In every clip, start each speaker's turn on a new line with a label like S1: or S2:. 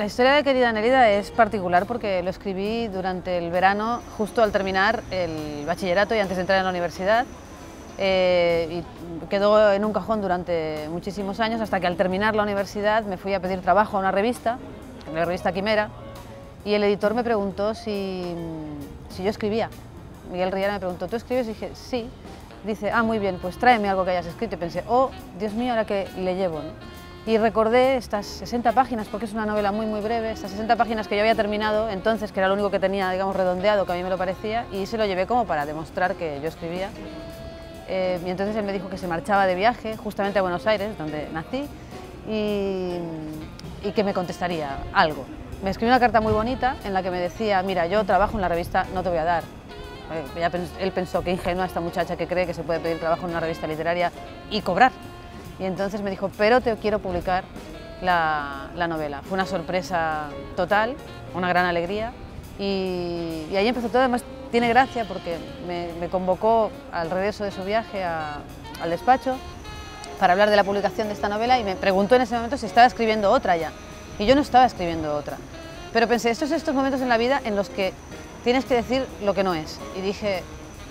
S1: historia de Querida Nélida es particular porque lo escribí durante el verano, justo al terminar el bachillerato y antes de entrar en la universidad. Y quedó en un cajón durante muchísimos años hasta que al terminar la universidad me fui a pedir trabajo a una revista, la revista Quimera, y el editor me preguntó si yo escribía. Miguel Riera me preguntó, ¿tú escribes? Y dije, sí. Dice, ah, muy bien, pues tráeme algo que hayas escrito. Y pensé, oh, Dios mío, ahora que le llevo, ¿no? Y recordé estas 60 páginas, porque es una novela muy breve, estas 60 páginas que yo había terminado entonces, que era lo único que tenía, digamos, redondeado, que a mí me lo parecía, y se lo llevé como para demostrar que yo escribía. Y entonces él me dijo que se marchaba de viaje, justamente a Buenos Aires, donde nací, y que me contestaría algo. Me escribió una carta muy bonita en la que me decía, mira, yo trabajo en la revista, no te voy a dar. Él pensó, qué ingenua esta muchacha que cree que se puede pedir trabajo en una revista literaria y cobrar. Y entonces me dijo, pero te quiero publicar la novela. Fue una sorpresa total, una gran alegría, y ahí empezó todo. Además tiene gracia porque me convocó al regreso de su viaje al despacho para hablar de la publicación de esta novela y me preguntó en ese momento si estaba escribiendo otra ya. Y yo no estaba escribiendo otra. Pero pensé, estos momentos en la vida en los que tienes que decir lo que no es. Y dije,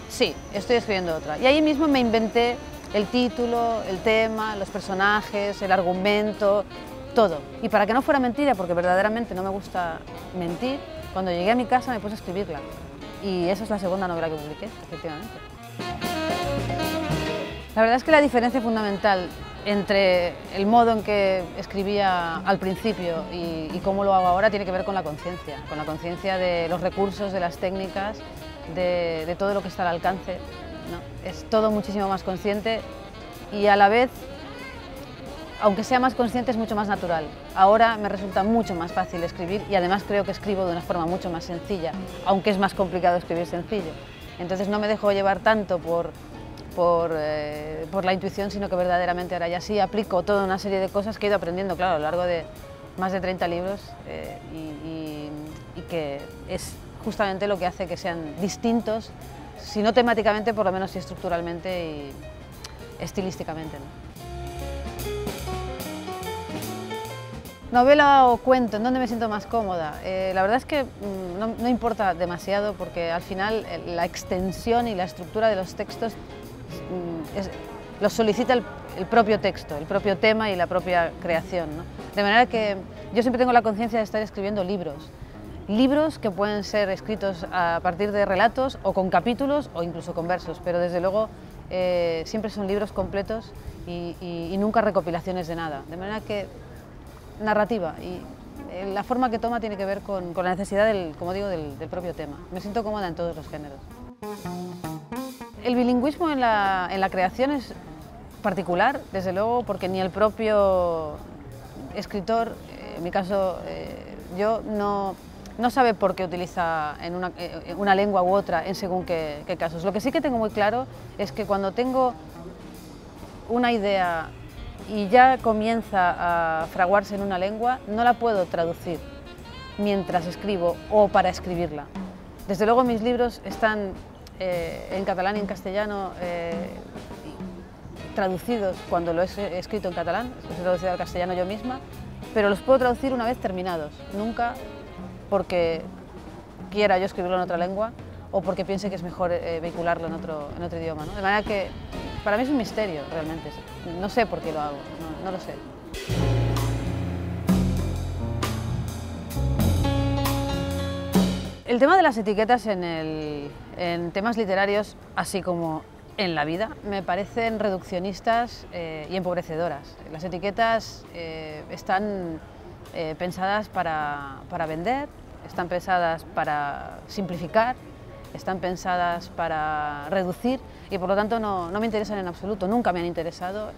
S1: sí, estoy escribiendo otra. Y ahí mismo me inventé el título, el tema, los personajes, el argumento, todo. Y para que no fuera mentira, porque verdaderamente no me gusta mentir, cuando llegué a mi casa me puse a escribirla. Y esa es la segunda novela que publiqué, efectivamente. La verdad es que la diferencia fundamental entre el modo en que escribía al principio y cómo lo hago ahora tiene que ver con la conciencia de los recursos, de las técnicas, de todo lo que está al alcance, ¿no? Es todo muchísimo más consciente y a la vez, aunque sea más consciente, es mucho más natural. Ahora me resulta mucho más fácil escribir y además creo que escribo de una forma mucho más sencilla, aunque es más complicado escribir sencillo. Entonces no me dejo llevar tanto por la intuición, sino que verdaderamente ahora ya sí aplico toda una serie de cosas que he ido aprendiendo, claro, a lo largo de más de 30 libros y que es justamente lo que hace que sean distintos, si no temáticamente, por lo menos sí estructuralmente y estilísticamente, ¿no? Novela o cuento, ¿en dónde me siento más cómoda? La verdad es que no importa demasiado porque al final la extensión y la estructura de los textos los solicita el propio texto, el propio tema y la propia creación, ¿no? De manera que yo siempre tengo la conciencia de estar escribiendo libros que pueden ser escritos a partir de relatos o con capítulos o incluso con versos, pero desde luego siempre son libros completos y nunca recopilaciones de nada. De manera que narrativa y la forma que toma tiene que ver con la necesidad como digo, del propio tema. Me siento cómoda en todos los géneros. El bilingüismo en la creación es particular, desde luego, porque ni el propio escritor, en mi caso yo, no sabe por qué utiliza una lengua u otra en según qué casos. Lo que sí que tengo muy claro es que cuando tengo una idea y ya comienza a fraguarse en una lengua, no la puedo traducir mientras escribo o para escribirla. Desde luego mis libros están en catalán y en castellano traducidos cuando lo he escrito en catalán, los he traducido al castellano yo misma, pero los puedo traducir una vez terminados, nunca porque quiera yo escribirlo en otra lengua o porque piense que es mejor vehicularlo en otro idioma, ¿no? De manera que para mí es un misterio realmente, no sé por qué lo hago, no lo sé. El tema de las etiquetas en temas literarios, así como en la vida, me parecen reduccionistas y empobrecedoras. Las etiquetas están pensadas para vender, están pensadas para simplificar, están pensadas para reducir y por lo tanto no me interesan en absoluto, nunca me han interesado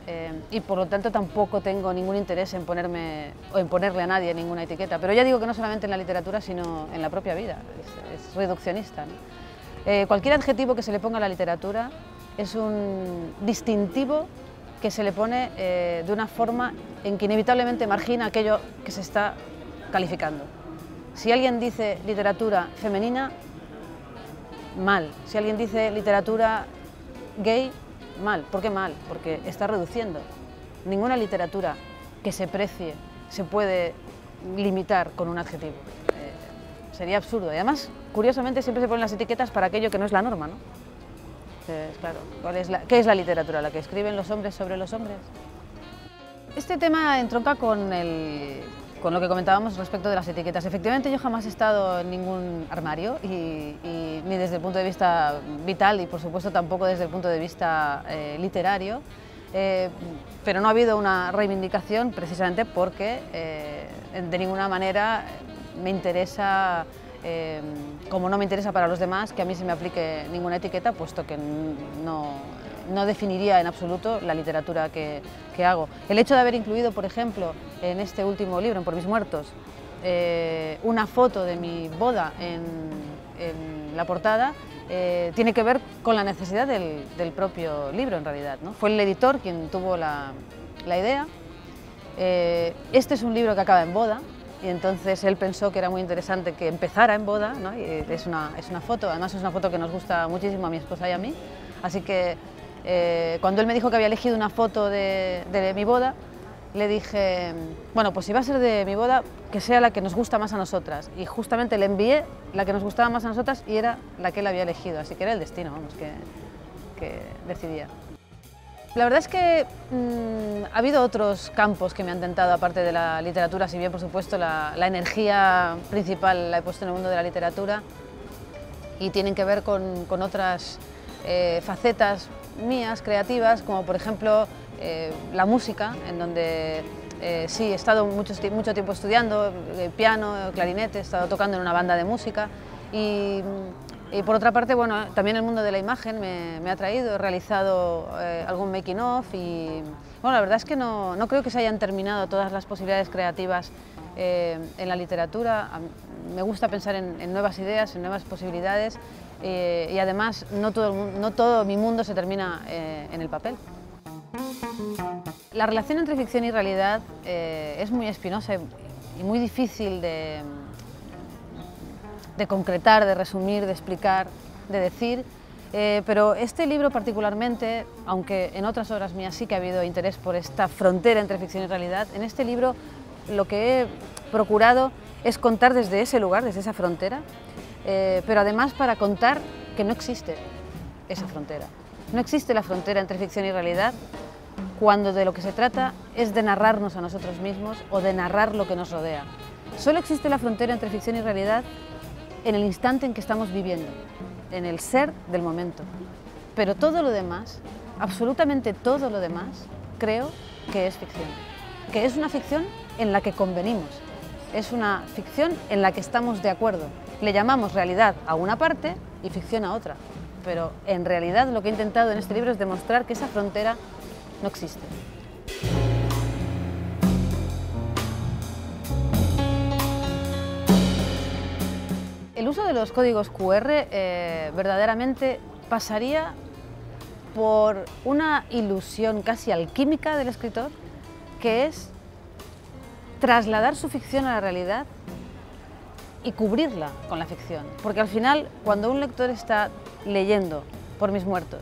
S1: y por lo tanto tampoco tengo ningún interés en ponerme o en ponerle a nadie ninguna etiqueta. Pero ya digo que no solamente en la literatura, sino en la propia vida, es reduccionista, ¿no? Cualquier adjetivo que se le ponga a la literatura es un distintivo que se le pone de una forma en que inevitablemente margina aquello que se está calificando. Si alguien dice literatura femenina, mal. Si alguien dice literatura gay, mal. ¿Por qué mal? Porque está reduciendo. Ninguna literatura que se precie se puede
S2: limitar con un adjetivo. Sería absurdo. Y además, curiosamente, siempre se ponen las etiquetas para aquello que no es la norma, ¿no? Entonces, claro, ¿qué es la literatura? ¿La que escriben los hombres sobre los hombres? Este tema entronca con lo que comentábamos respecto de las etiquetas. Efectivamente, yo jamás he estado en ningún armario, ni desde el punto de vista vital y, por supuesto, tampoco desde el punto de vista literario, pero no ha habido una reivindicación precisamente porque de ninguna manera me interesa, como no me interesa para los demás, que a mí se me aplique ninguna etiqueta, puesto que no definiría en absoluto la literatura que hago. El hecho de haber incluido, por ejemplo, en este último libro, en Por mis muertos, una foto de mi boda en la portada, tiene que ver con la necesidad del propio libro, en realidad, ¿no? Fue el editor quien tuvo la idea. Este es un libro que acaba en boda, y entonces él pensó que era muy interesante que empezara en boda, ¿no? Y es una foto, además es una foto que nos gusta muchísimo a mi esposa y a mí, así que cuando él me dijo que había elegido una foto de mi boda, le dije, bueno, pues si va a ser de mi boda, que sea la que nos gusta más a nosotras. Y justamente le envié la que nos gustaba más a nosotras y era la que él había elegido, así que era el destino, vamos, que decidía. La verdad es que ha habido otros campos que me han tentado, aparte de la literatura, si bien, por supuesto, la energía principal la he puesto en el mundo de la literatura y tienen que ver con otras facetas mías, creativas, como por ejemplo la música, en donde sí, he estado mucho tiempo estudiando piano, clarinete, he estado tocando en una banda de música y por otra parte, bueno, también el mundo de la imagen me ha atraído, he realizado algún making of y bueno, la verdad es que no creo que se hayan terminado todas las posibilidades creativas en la literatura. Me gusta pensar en nuevas ideas, en nuevas posibilidades y además no todo mi mundo se termina en el papel. La relación entre ficción y realidad es muy espinosa y muy difícil de concretar, de resumir, de explicar, de decir, pero este libro particularmente, aunque en otras obras mías sí que ha habido interés por esta frontera entre ficción y realidad, en este libro lo que he procurado es contar desde ese lugar, desde esa frontera, pero además para contar que no existe esa frontera. No existe la frontera entre ficción y realidad cuando de lo que se trata es de narrarnos a nosotros mismos o de narrar lo que nos rodea. Solo existe la frontera entre ficción y realidad en el instante en que estamos viviendo, en el ser del momento. Pero todo lo demás, absolutamente todo lo demás, creo que es ficción. Que es una ficción en la que convenimos, es una ficción en la que estamos de acuerdo. Le llamamos realidad a una parte y ficción a otra, pero en realidad lo que he intentado en este libro es demostrar que esa frontera no existe. El uso de los códigos QR verdaderamente pasaría por una ilusión casi alquímica del escritor, que es trasladar su ficción a la realidad y cubrirla con la ficción. Porque al final, cuando un lector está leyendo Por mis muertos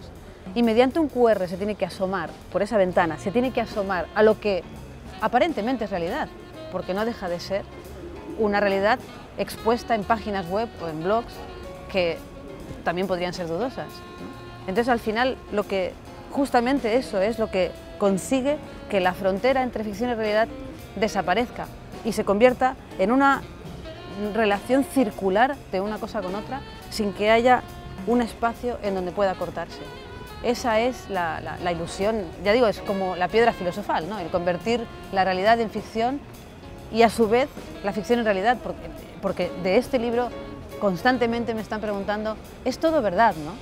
S2: y mediante un QR se tiene que asomar por esa ventana, se tiene que asomar a lo que aparentemente es realidad, porque no deja de ser una realidad expuesta en páginas web o en blogs que también podrían ser dudosas, ¿no? Entonces, al final, justamente eso es lo que consigue que la frontera entre ficción y realidad desaparezca y se convierta en una relación circular de una cosa con otra sin que haya un espacio en donde pueda cortarse. Esa es la ilusión, ya digo, es como la piedra filosofal, ¿no? El convertir la realidad en ficción y a su vez la ficción en realidad, porque de este libro constantemente me están preguntando, ¿es todo verdad, no?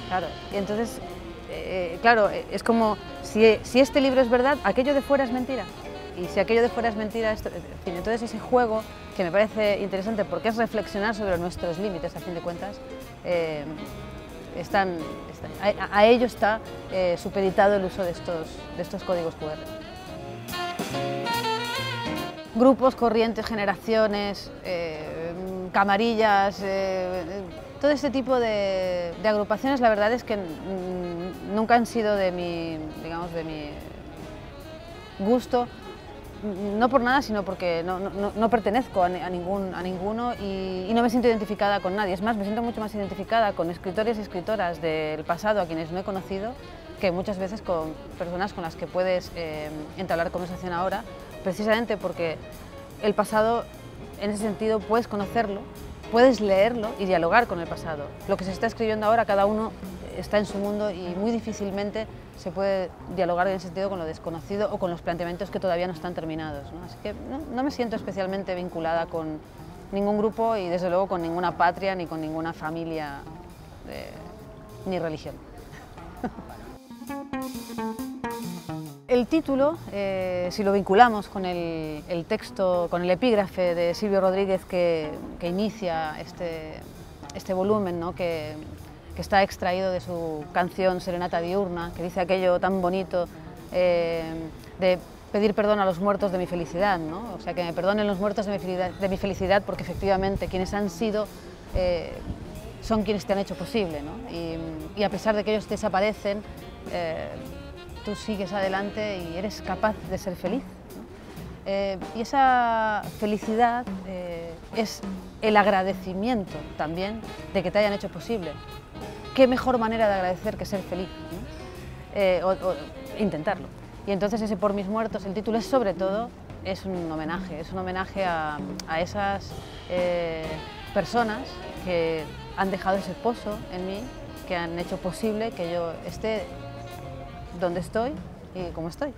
S2: Claro, y entonces, claro, es como, si este libro es verdad, aquello de fuera es mentira. Y si aquello de fuera es mentira, en fin, entonces ese juego, que me parece interesante porque es reflexionar sobre nuestros límites, a fin de cuentas, a ello está supeditado el uso de estos códigos QR. Grupos, corrientes, generaciones, camarillas, todo este tipo de agrupaciones, la verdad es que nunca han sido de mi gusto,
S1: no por nada, sino porque no pertenezco a ninguno y no me siento identificada con nadie. Es más, me siento mucho más identificada con escritores y escritoras del pasado a quienes no he conocido que muchas veces con personas con las que puedes entablar conversación ahora, precisamente porque el pasado, en ese sentido, puedes conocerlo, puedes leerlo y dialogar con el pasado. Lo que se está escribiendo ahora, cada uno está en su mundo y muy difícilmente se puede dialogar en ese sentido con lo desconocido o con los planteamientos que todavía no están terminados, ¿no? Así que no me siento especialmente vinculada con ningún grupo y desde luego con ninguna patria ni con ninguna familia ni religión. El título, si lo vinculamos con el texto, con el epígrafe de Silvio Rodríguez que inicia este volumen, ¿no? que está extraído de su canción Serenata Diurna, que dice aquello tan bonito de pedir perdón a los muertos de mi felicidad, ¿no? O sea, que me perdonen los muertos de mi felicidad porque efectivamente quienes han sido son quienes te han hecho posible, ¿no? Y a pesar de que ellos desaparecen, tú sigues adelante y eres capaz de ser feliz, ¿no? Y esa felicidad es el agradecimiento también de que te hayan hecho posible. ¿Qué mejor manera de agradecer que ser feliz, ¿no? O intentarlo? Y entonces ese Por mis muertos, el título es sobre todo, es un homenaje a esas personas que han dejado ese pozo en mí, que han hecho posible que yo esté donde estoy y como estoy.